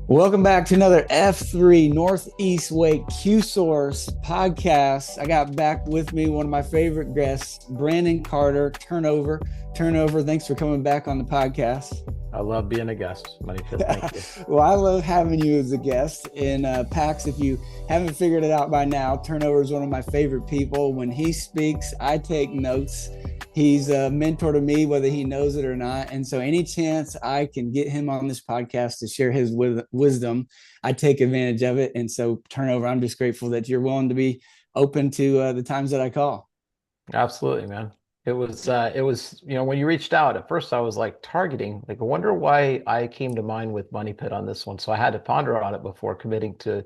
Welcome back to another F3 Northeast Wake Q Source podcast. I got back with me one of my favorite guests, Brandon Carter. Turnover. Thanks for coming back on the podcast. I love being a guest, Manipit. Thank you. Well, I love having you as a guest. And Pax, if you haven't figured it out by now, Turnover is one of my favorite people. When he speaks, I take notes. He's a mentor to me, whether he knows it or not. And so, any chance I can get him on this podcast to share his wisdom, I take advantage of it. And so, Turnover, I'm just grateful that you're willing to be open to the times that I call. Absolutely, man. When you reached out, at first I was like targeting, like, I wonder why I came to mind with Money Pit on this one. So I had to ponder on it before committing to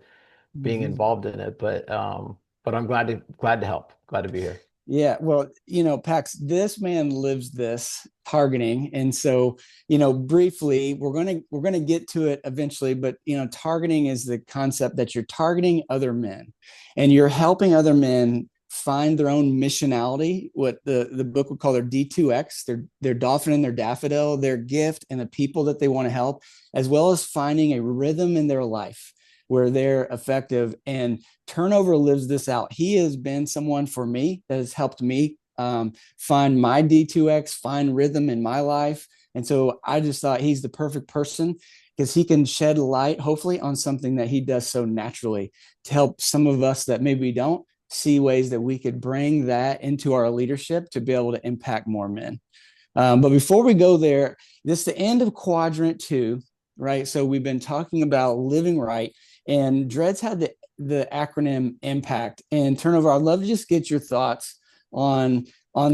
being Mm-hmm. involved in it. But I'm glad to help. Glad to be here. Yeah, well, Pax, this man lives this targeting, and so briefly, we're gonna get to it eventually. But targeting is the concept that you're targeting other men, and you're helping other men find their own missionality. What the book would call their D2X, their dolphin and their daffodil, their gift, and the people that they want to help, as well as finding a rhythm in their life where they're effective. And Turnover lives this out. He has been someone for me that has helped me find my D2X, find rhythm in my life. And so I just thought he's the perfect person because he can shed light, hopefully, on something that he does so naturally to help some of us that maybe don't see ways that we could bring that into our leadership to be able to impact more men. But before we go there, this is the end of quadrant two, right? So we've been talking about living right, and Dred's had the acronym impact and turnover. I'd love to just get your thoughts on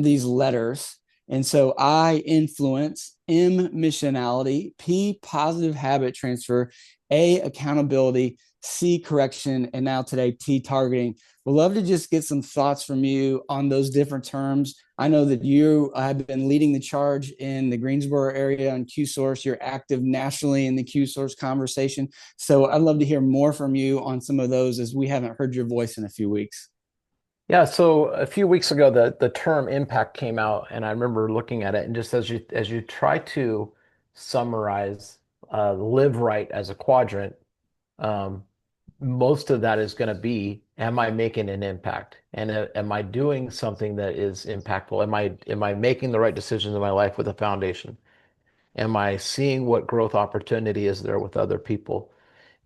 these letters. And so I, influence, M, missionality, P, positive habit transfer, A, accountability, C, correction, and now today, T, targeting. We'd love to just get some thoughts from you on those different terms. I know that you have been leading the charge in the Greensboro area on Q Source. You're active nationally in the Q Source conversation. So I'd love to hear more from you on some of those as we haven't heard your voice in a few weeks. Yeah, so a few weeks ago the term impact came out and I remember looking at it and just as you try to summarize live right as a quadrant, um, most of that is going to be, am I making an impact? And am I doing something that is impactful? Am I making the right decisions in my life with a foundation? Am I seeing what growth opportunity is there with other people?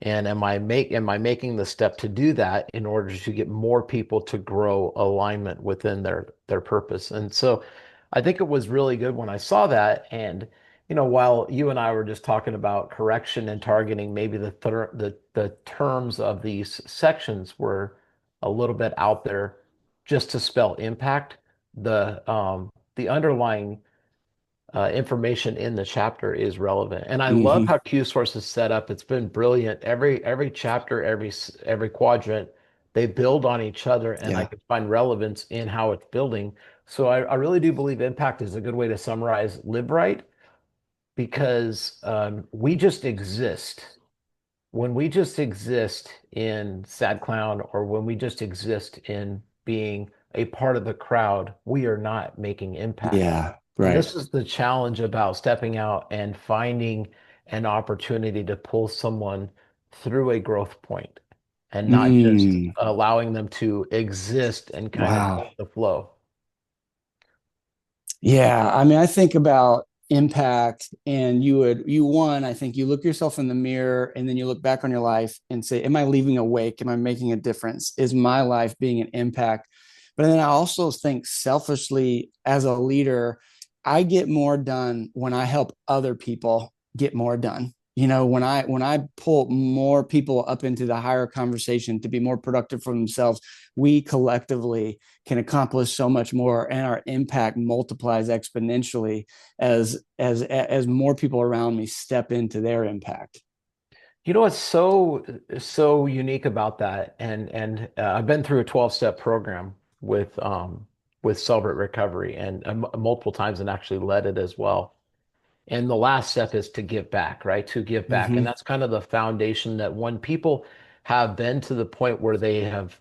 And am I making the step to do that in order to get more people to grow alignment within their purpose? And so I think it was really good when I saw that. And while you and I were just talking about correction and targeting, maybe the terms of these sections were a little bit out there just to spell impact. The underlying information in the chapter is relevant. And I love Mm-hmm. how Q Source is set up. It's been brilliant. Every chapter, every quadrant, they build on each other, and I Yeah. can find relevance in how it's building. So I really do believe impact is a good way to summarize live right because we just exist. When we just exist in Sad Clown or when we just exist in being a part of the crowd, we are not making impact. Yeah. And Right. this is the challenge about stepping out and finding an opportunity to pull someone through a growth point and not just Mm, allowing them to exist and kind of go wow. with the flow. Yeah, I mean, I think about impact, and I think you look yourself in the mirror and then you look back on your life and say, am I leaving a wake? Am I making a difference? Is my life being an impact? But then I also think selfishly as a leader, I get more done when I help other people get more done. When I pull more people up into the higher conversation to be more productive for themselves, we collectively can accomplish so much more, and our impact multiplies exponentially as more people around me step into their impact. You know what's so unique about that, and I've been through a 12-step program with Celebrate Recovery and multiple times and actually led it as well. And the last step is to give back, right? To give back. And Mm-hmm. that's kind of the foundation that when people have been to the point where they have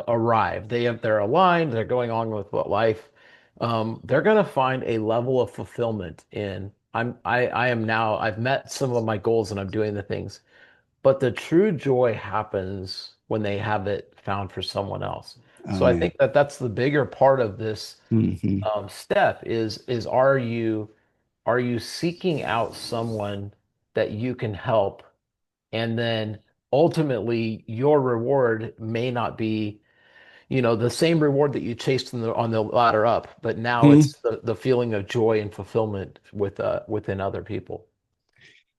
arrived, they're aligned, they're going on with what life, they're going to find a level of fulfillment in I am now I've met some of my goals and I'm doing the things. but the true joy happens when they have it found for someone else. Oh So I man. think that that's the bigger part of this Hmm. step is are you seeking out someone that you can help, and then ultimately your reward may not be, the same reward that you chased on the ladder up, but now it's the feeling of joy and fulfillment within other people.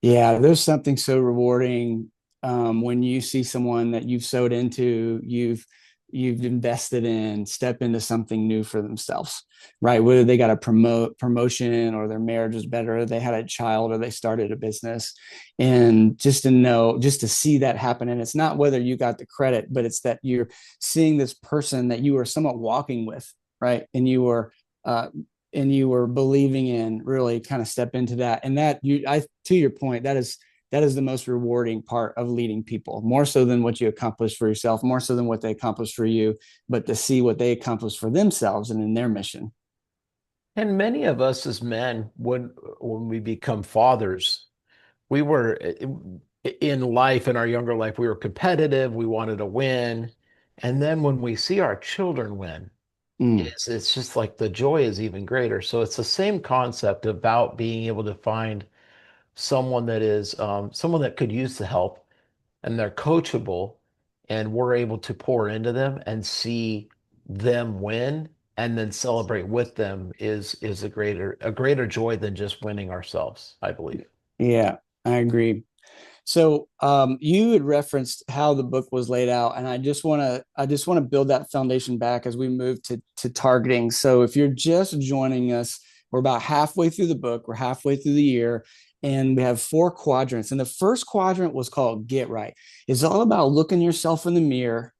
Yeah, there's something so rewarding when you see someone that you've sowed into, you've invested in, step into something new for themselves, right? Whether they got a promotion or their marriage is better, or they had a child or they started a business, and just to know, just to see that happen, and it's not whether you got the credit, but it's that you're seeing this person that you were somewhat walking with, right? Uh, and you were believing in really kind of step into that, and that you I to your point, that is the most rewarding part of leading people, more so than what you accomplish for yourself, more so than what they accomplish for you, but to see what they accomplish for themselves and in their mission. And many of us as men, when we become fathers, we were in life, in our younger life, we were competitive, we wanted to win. And then when we see our children win, Mm, it's just like the joy is even greater. So it's the same concept about being able to find someone that is someone that could use the help, and they're coachable, and we're able to pour into them and see them win and then celebrate with them is a greater joy than just winning ourselves, I believe. yeah, I agree. So you had referenced how the book was laid out, and I just want to build that foundation back as we move to targeting. So if you're just joining us, we're about halfway through the book. We're halfway through the year, and we have four quadrants. And the first quadrant was called Get Right. It's all about looking yourself in the mirror,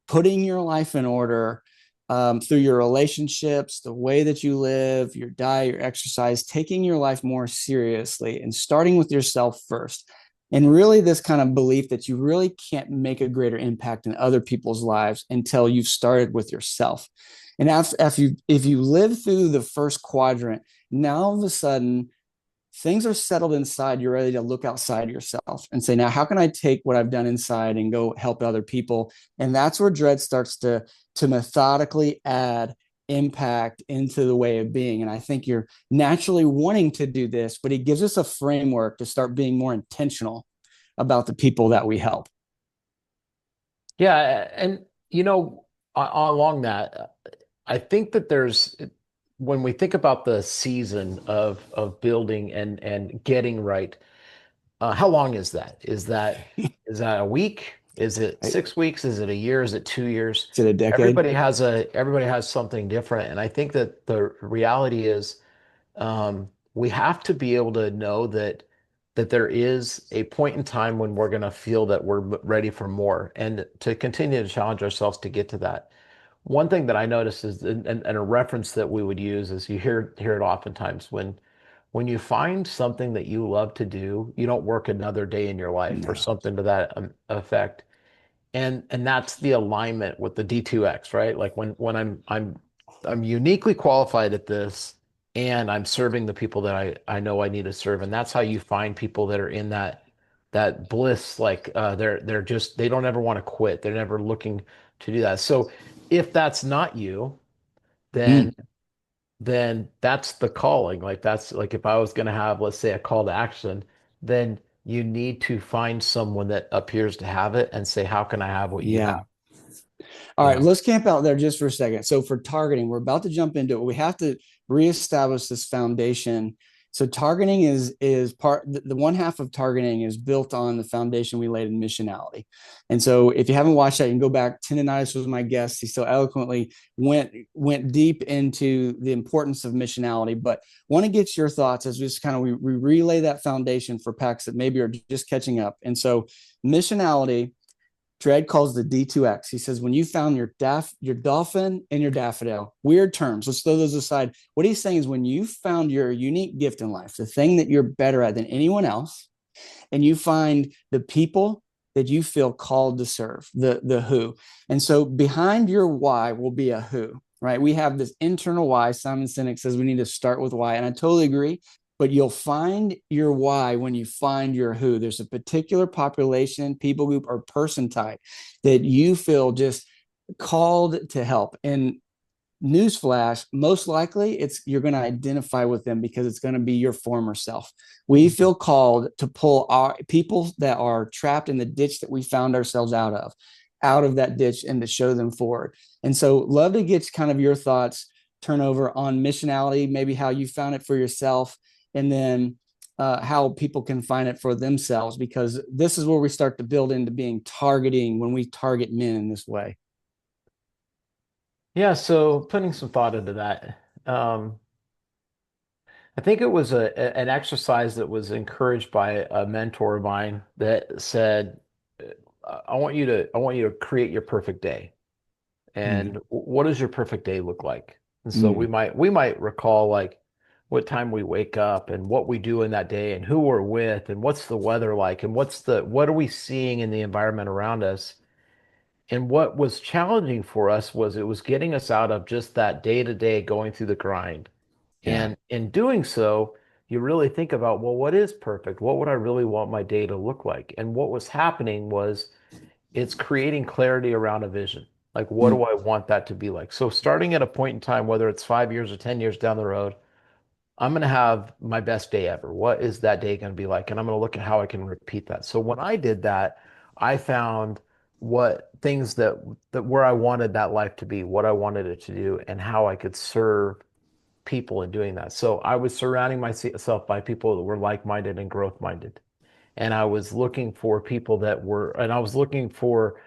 putting your life in order, through your relationships, the way that you live, your diet, your exercise, taking your life more seriously and starting with yourself first. And really, this kind of belief that you really can't make a greater impact in other people's lives until you've started with yourself. And if you live through the first quadrant, now all of a sudden things are settled inside. You're ready to look outside yourself and say, now, how can I take what I've done inside and go help other people? And that's where Dread starts to methodically add impact into the way of being. And I think you're naturally wanting to do this, but it gives us a framework to start being more intentional about the people that we help. Yeah, and along that, I think that when we think about the season of building and getting right, how long is that? Is that a week? Is it Right? 6 weeks? Is it a year? Is it 2 years? Is it a decade? Everybody has something different, and I think that the reality is we have to be able to know that there is a point in time when we're going to feel that we're ready for more, and to continue to challenge ourselves to get to that. One thing that I noticed is, and a reference that we would use is, you hear it oftentimes, when you find something that you love to do, you don't work another day in your life, or No. something to that effect. And that's the alignment with the D2X, right? Like when I'm uniquely qualified at this, and I'm serving the people that I know I need to serve. And that's how you find people that are in that bliss, like they're just, they don't ever want to quit. They're never looking to do that. So if that's not you, then Mm, then that's the calling. Like, that's like, if I was going to have, let's say, a call to action, then you need to find someone that appears to have it and say, how can I have what you have? yeah. All You right, know? let's camp out there just for a second. So for targeting, we're about to jump into it. We have to reestablish this foundation. So targeting is part the one half of targeting is built on the foundation we laid in missionality. And so if you haven't watched that, you can go back. Tendonitis was my guest. He so eloquently went deep into the importance of missionality. But want to get your thoughts as we just kind of we relay that foundation for packs that maybe are just catching up. And so missionality, Dredd calls the D2X. He says, when you found your dolphin and your daffodil, weird terms. Let's throw those aside. What he's saying is, when you found your unique gift in life, the thing that you're better at than anyone else, and you find the people that you feel called to serve, the who. And so behind your why will be a who, right? We have this internal why. Simon Sinek says we need to start with why. And I totally agree. but you'll find your why when you find your who. There's a particular population, people group, or person type that you feel just called to help. And newsflash, most likely it's you're going to identify with them because it's going to be your former self. We Mhm. feel called to pull our people that are trapped in the ditch that we found ourselves out of that ditch, and to show them forward. And so love to get kind of your thoughts turnover on missionality, maybe how you found it for yourself, and then how people can find it for themselves, because this is where we start to build into being targeting when we target men in this way. Yeah, so putting some thought into that. I think it was an exercise that was encouraged by a mentor of mine that said, I want you to create your perfect day. And Mm, what does your perfect day look like? And so mm, we might recall like what time we wake up and what we do in that day and who we're with and what's the weather like and what are we seeing in the environment around us. And what was challenging for us was it was getting us out of just that day to day going through the grind. yeah. And in doing so, you really think about, well, what is perfect? What would I really want my day to look like? And what was happening was it's creating clarity around a vision. Like, what Mm, do I want that to be like? So, starting at a point in time, whether it's 5 years or 10 years down the road, I'm going to have my best day ever. What is that day going to be like? And I'm going to look at how I can repeat that. So, when I did that, I found what things that where I wanted that life to be, what I wanted it to do, and how I could serve people in doing that. So I was surrounding myself by people that were like-minded and growth-minded. And I was looking for people that were, and I was looking for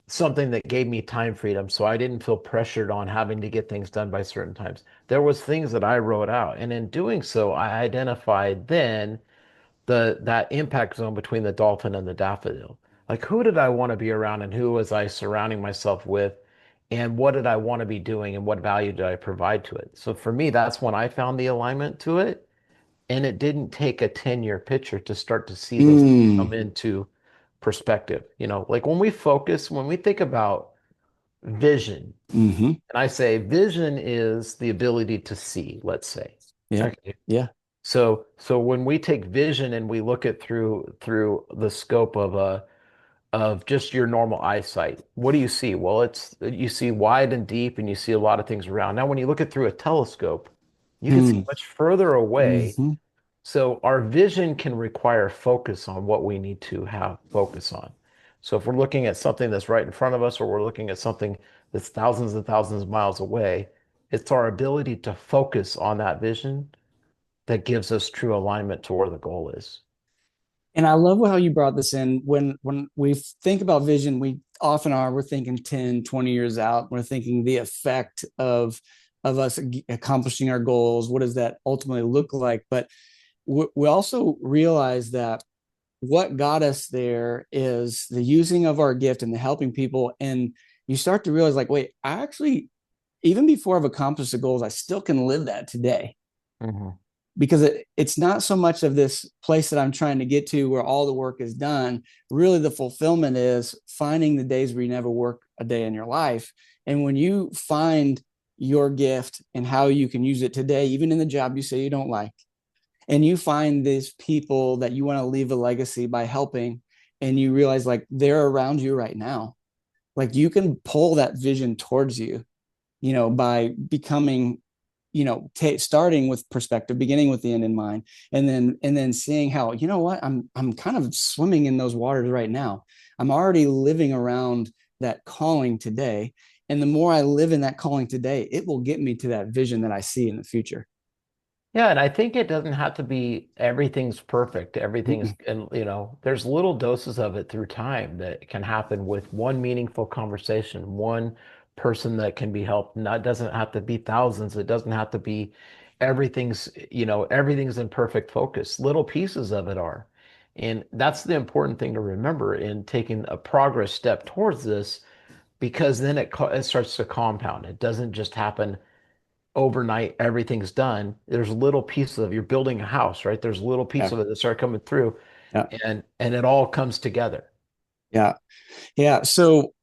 something that gave me time freedom. So I didn't feel pressured on having to get things done by certain times. There was things that I wrote out. And in doing so, I identified then that impact zone between the dolphin and the daffodil. Like who did I want to be around and who was I surrounding myself with? And what did I want to be doing and what value did I provide to it? So for me, that's when I found the alignment to it. And it didn't take a 10-year picture to start to see those things come mm, into perspective. You know, like when we think about vision, mm-hmm. and I say vision is the ability to see, let's say. Yeah. Okay. Yeah. So when we take vision and we look at through the scope of just your normal eyesight, what do you see? Well, it's you see wide and deep and you see a lot of things around. Now, when you look at through a telescope, you can see Mm, much further away. mm-hmm. So our vision can require focus on what we need to have focus on. So if we're looking at something that's right in front of us or we're looking at something that's thousands and thousands of miles away, it's our ability to focus on that vision that gives us true alignment to where the goal is. And I love how you brought this in. When we think about vision, we often we're thinking 10, 20 years out. We're thinking the effect of us accomplishing our goals. What does that ultimately look like? But we also realize that what got us there is the using of our gift and the helping people. And you start to realize, like, wait, I actually, even before I've accomplished the goals, I still can live that today, Mhm. because it's not so much of this place that I'm trying to get to where all the work is done. Really, the fulfillment is finding the days where you never work a day in your life. And when you find your gift and how you can use it today, even in the job you say you don't like, and you find these people that you want to leave a legacy by helping, and you realize like they're around you right now, like you can pull that vision towards you, by becoming, starting with perspective, beginning with the end in mind, and then seeing how, what, I'm kind of swimming in those waters right now. I'm already living around that calling today, and the more I live in that calling today, it will get me to that vision that I see in the future. Yeah, and I think it doesn't have to be everything's perfect. Mm-mm. And there's little doses of it through time that can happen with one meaningful conversation, one person that can be helped. Not doesn't have to be thousands. It doesn't have to be everything's in perfect focus. Little pieces of it are. And that's the important thing to remember in taking a progress step towards this, because then it starts to compound. It doesn't just happen overnight, everything's done. There's little pieces of you're building a house, right? There's little pieces Yeah. of it that start coming through Yeah. and it all comes together. Yeah. Yeah. So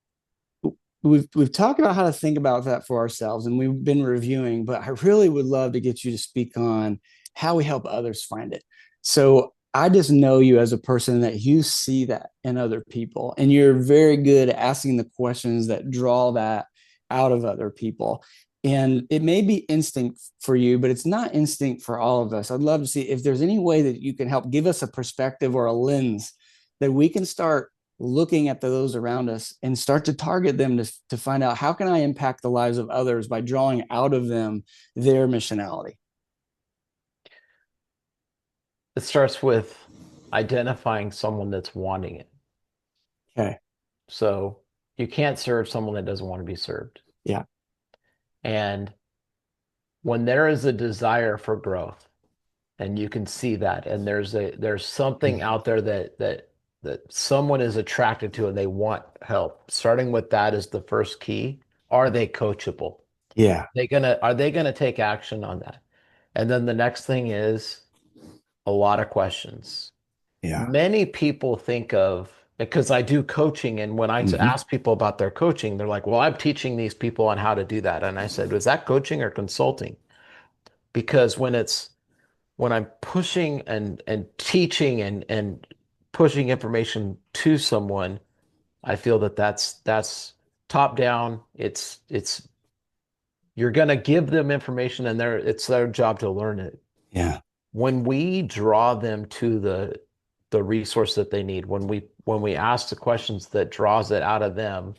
we've talked about how to think about that for ourselves, and we've been reviewing, but I really would love to get you to speak on how we help others find it. So I just know you as a person that you see that in other people, and you're very good at asking the questions that draw that out of other people. And it may be instinct for you, but it's not instinct for all of us. I'd love to see if there's any way that you can help give us a perspective or a lens that we can start looking at those around us and start to target them to find out how can I impact the lives of others by drawing out of them their missionality. It starts with identifying someone that's wanting it. Okay. So you can't serve someone that doesn't want to be served. Yeah. And when there is a desire for growth, and you can see that, and there's something out there that someone is attracted to and they want help. Starting with that is the first key. Are they coachable? Yeah. Are they gonna take action on that? And then the next thing is a lot of questions. Yeah. Many people think of, because I do coaching, and when I Mm-hmm. ask people about their coaching, they're like, well, I'm teaching these people on how to do that. And I said, was that coaching or consulting? Because when I'm pushing and teaching and pushing information to someone, I feel that that's top down. It's you're gonna give them information, and it's their job to learn it. Yeah. When we draw them to the resource that they need, when we ask the questions that draws it out of them,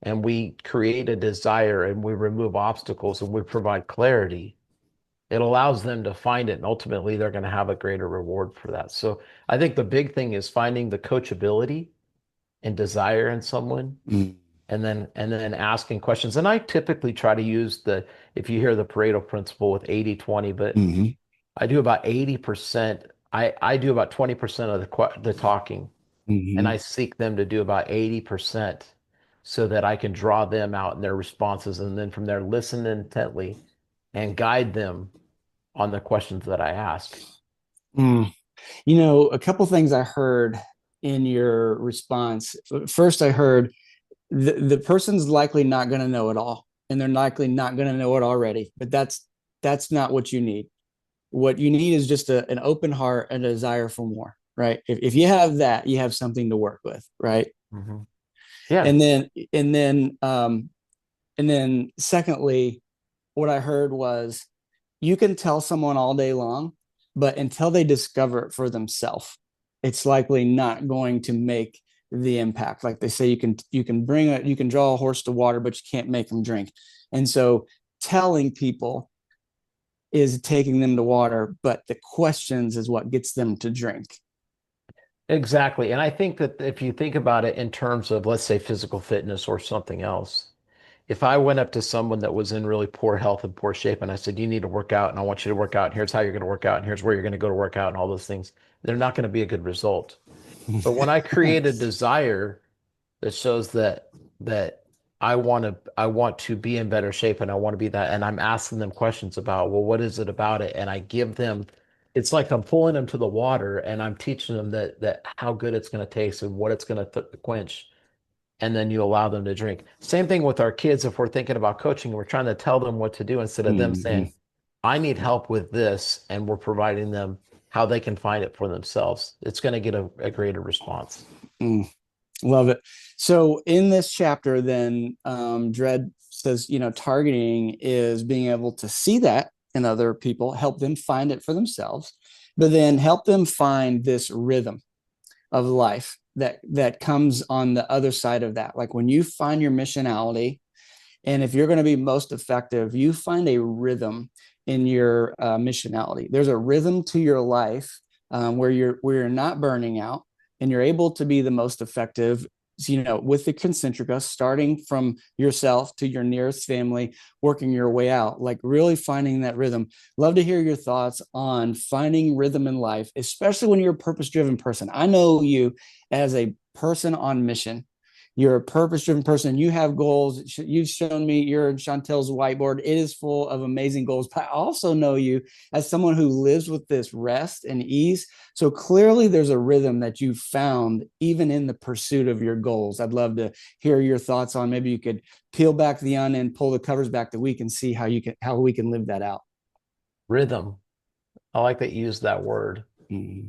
and we create a desire and we remove obstacles and we provide clarity, it allows them to find it, and ultimately they're going to have a greater reward for that. So I think the big thing is finding the coachability and desire in someone, Mm-hmm. and then asking questions. And I typically try to use the, if you hear the Pareto principle with 80/20, but Mm-hmm. I do about 80%. I do about 20% of the talking, and Mm-hmm. I seek them to do about 80% so that I can draw them out in their responses, and then from there listen intently and guide them on the questions that I ask. Mm. A couple things I heard in your response. First, I heard the person's likely not going to know it all, and they're likely not going to know it already. But that's not what you need. What you need is just an open heart and a desire for more. Right. If you have that, you have something to work with. Right. Mhm. Yeah, And then and then and then secondly, what I heard was you can tell someone all day long, but until they discover it for themselves, it's likely not going to make the impact. Like they say, you can draw a horse to water, but you can't make them drink. And so telling people is taking them to water, but the questions is what gets them to drink. exactly. And I think that if you think about it in terms of, let's say, physical fitness or something else, if I went up to someone that was in really poor health and poor shape and I said, you need to work out and I want you to work out, and here's how you're going to work out, and here's where you're going to go to work out, and all those things, they're not going to be a good result. But when I create a desire that shows that I want to be in better shape, and I want to be that, and I'm asking them questions about, well, what is it about it? And I give them, it's like I'm pulling them to the water and I'm teaching them that how good it's going to taste and what it's going to quench, and then you allow them to drink. Same thing with our kids. If we're thinking about coaching, we're trying to tell them what to do instead of them Mm-hmm. saying, I need help with this, and we're providing them how they can find it for themselves. It's going to get a greater response. Mm. Love it. So in this chapter, then Dredd says, targeting is being able to see that in other people, help them find it for themselves, but then help them find this rhythm of life that comes on the other side of that. Like when you find your missionality, and if you're going to be most effective, you find a rhythm in your missionality. There's a rhythm to your life where you're not burning out, and you're able to be the most effective. With the concentrica, starting from yourself to your nearest family, working your way out, like really finding that rhythm. Love to hear your thoughts on finding rhythm in life, especially when you're a purpose-driven person. I know you as a person on mission. You're a purpose driven person. You have goals. You've shown me your Chantel's whiteboard. It is full of amazing goals. But I also know you as someone who lives with this rest and ease. So clearly, there's a rhythm that you found even in the pursuit of your goals. I'd love to hear your thoughts on. Maybe you could peel back the onion, pull the covers back that we can see how we can live that out. Rhythm. I like that you use that word. Mm-hmm.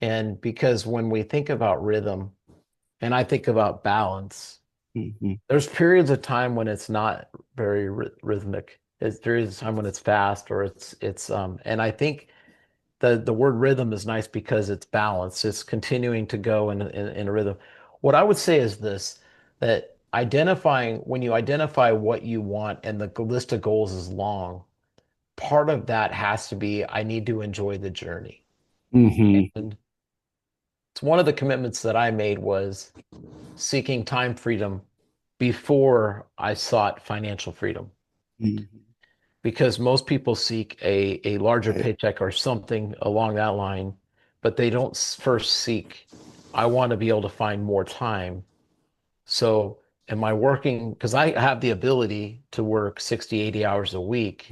And because when we think about rhythm and I think about balance, Mm-hmm. there's periods of time when it's not very rhythmic. There's periods of time when it's fast or and I think the word rhythm is nice because it's balance. It's continuing to go in a rhythm. What I would say is this, that when you identify what you want and the list of goals is long, part of that has to be I need to enjoy the journey. Mm-hmm. And it's one of the commitments that I made was seeking time freedom before I sought financial freedom. Mm-hmm. Because most people seek a larger Right. paycheck or something along that line, but they don't first seek, I want to be able to find more time. So am I working? Because I have the ability to work 60, 80 hours a week.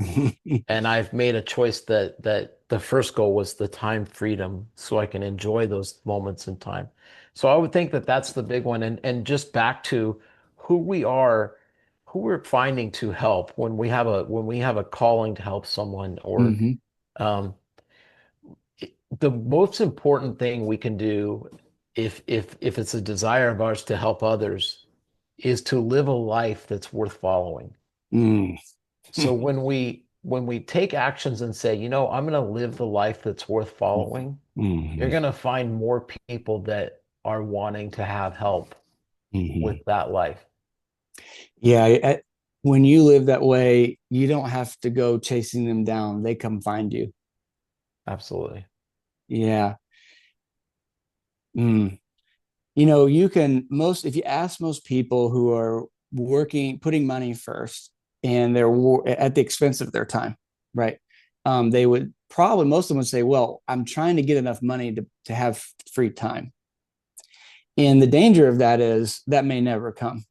And I've made a choice that the first goal was the time freedom so I can enjoy those moments in time. So I would think that that's the big one. And just back to who we are, who we're finding to help when we have a calling to help someone or Mm-hmm. um, the most important thing we can do if it's a desire of ours to help others is to live a life that's worth following. Mm-hmm. So when we take actions and say, you know, I'm going to live the life that's worth following, you're Mm-hmm. going to find more people that are wanting to have help with Mm-hmm. that life. Yeah, when you live that way, you don't have to go chasing them down. They come find you. Absolutely. Yeah. Mm. You can most if you ask most people who are working, putting money first, and they're at the expense of their time, right? They would probably most of them would say, "Well, I'm trying to get enough money to have free time." And the danger of that is that may never come.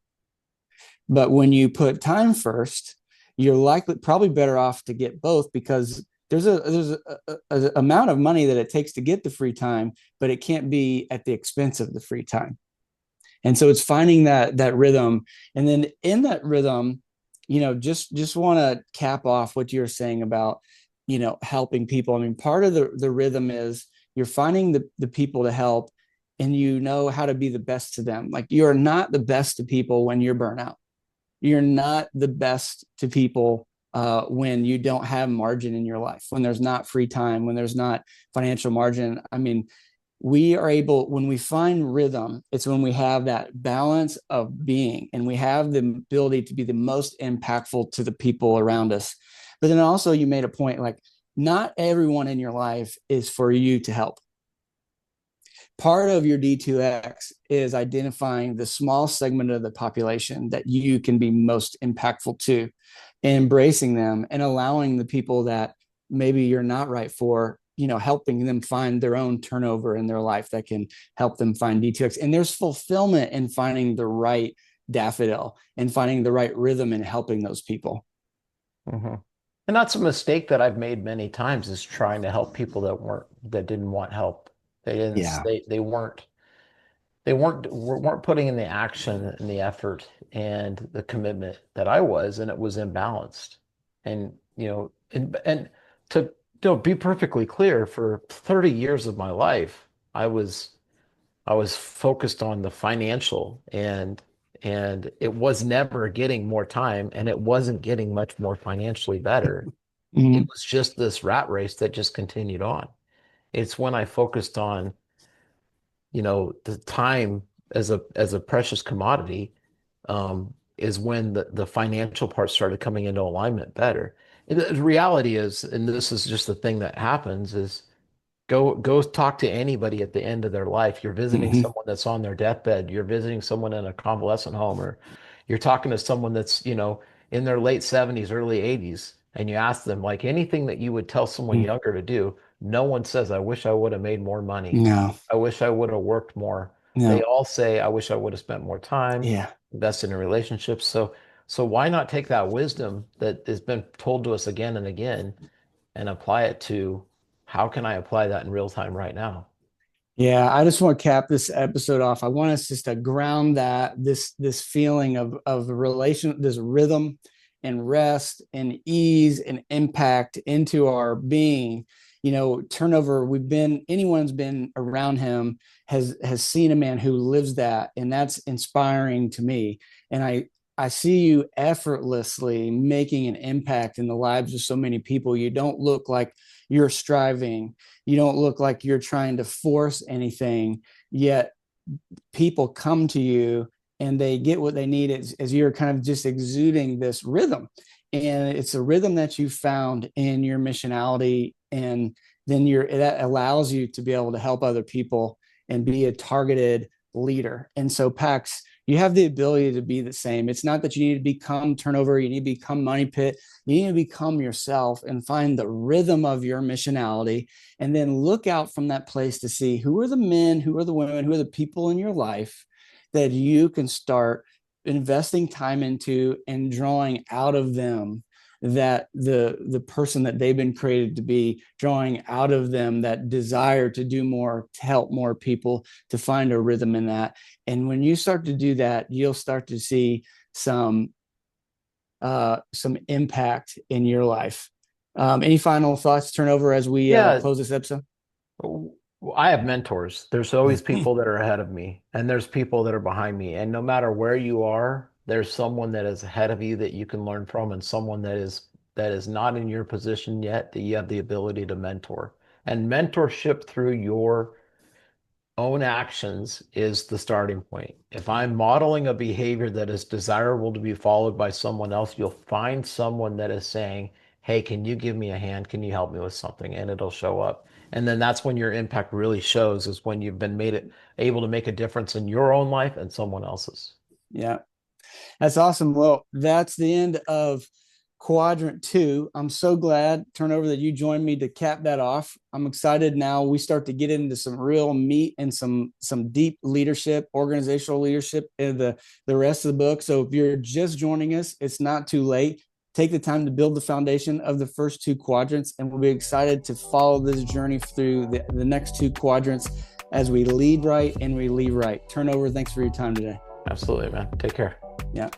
But when you put time first, you're likely probably better off to get both because there's a amount of money that it takes to get the free time, but it can't be at the expense of the free time. And so it's finding that rhythm, and then in that rhythm, just want to cap off what you're saying about helping people. I mean, part of the rhythm is you're finding the people to help, and you know how to be the best to them. Like, you're not the best to people when you're burnt out. You're not the best to people when you don't have margin in your life, when there's not free time, when there's not financial margin. I mean, we are able, when we find rhythm, it's when we have that balance of being and we have the ability to be the most impactful to the people around us. But then also, you made a point, like, not everyone in your life is for you to help. Part of your D2X is identifying the small segment of the population that you can be most impactful to, embracing them and allowing the people that maybe you're not right for, helping them find their own turnover in their life that can help them find D2X. And there's fulfillment in finding the right daffodil and finding the right rhythm and helping those people. Hmm. And that's a mistake that I've made many times is trying to help people that didn't want help. They didn't Yeah. they weren't putting in the action and the effort and the commitment that I was, and it was imbalanced. And and to be perfectly clear, for 30 years of my life, I was I was focused on the financial and it was never getting more time and it wasn't getting much more financially better. It Mm-hmm. was just this rat race that just continued on. It's when I focused on the time as a precious commodity, is when the financial part started coming into alignment better. And the reality is, and this is just the thing that happens, is go talk to anybody at the end of their life. You're visiting Mm-hmm. someone that's on their deathbed. You're visiting someone in a convalescent home, or you're talking to someone that's, in their late 70s, early 80s, and you ask them like anything that you would tell someone younger to do. No one says, I wish I would have made more money. No, I wish I would have worked more. They no. all say, I wish I would have spent more time, Yeah. invested in relationships. So why not take that wisdom that has been told to us again and again and apply it to how can I apply that in real time right now? Yeah, I just want to cap this episode off. I want us just to ground that this feeling of relation, this rhythm, and rest and ease and impact into our being. Turnover, anyone's been around him has seen a man who lives that, and that's inspiring to me. And I see you effortlessly making an impact in the lives of so many people. You don't look like you're striving. You don't look like you're trying to force anything, yet people come to you and they get what they need as you're kind of just exuding this rhythm. And it's a rhythm that you found in your missionality. And then that allows you to be able to help other people and be a targeted leader. And so, Pax, you have the ability to be the same. It's not that you need to become Turnover, you need to become Money Pit. You need to become yourself and find the rhythm of your missionality, and then look out from that place to see who are the men, who are the women, who are the people in your life that you can start investing time into and drawing out of them that the person that they've been created to be, drawing out of them that desire to do more, to help more people, to find a rhythm in that. And when you start to do that, you'll start to see some impact in your life. Any final thoughts, Turnover, as we Yeah, close this episode? I have mentors. There's always people that are ahead of me, and there's people that are behind me. And no matter where you are, there's someone that is ahead of you that you can learn from, and someone that is not in your position yet that you have the ability to mentor. And mentorship through your own actions is the starting point. If I'm modeling a behavior that is desirable to be followed by someone else, you'll find someone that is saying, "Hey, can you give me a hand? Can you help me with something?" And it'll show up. And then that's when your impact really shows, is when you've been able to make a difference in your own life and someone else's. Yeah. That's awesome. Well, that's the end of quadrant 2. I'm so glad, Turnover, that you joined me to cap that off. I'm excited now. We start to get into some real meat and some deep leadership, organizational leadership in the rest of the book. So if you're just joining us, it's not too late. Take the time to build the foundation of the first 2 quadrants, and we'll be excited to follow this journey through the next 2 quadrants as we lead right and we leave right. Turnover, thanks for your time today. Absolutely, man. Take care. Yeah.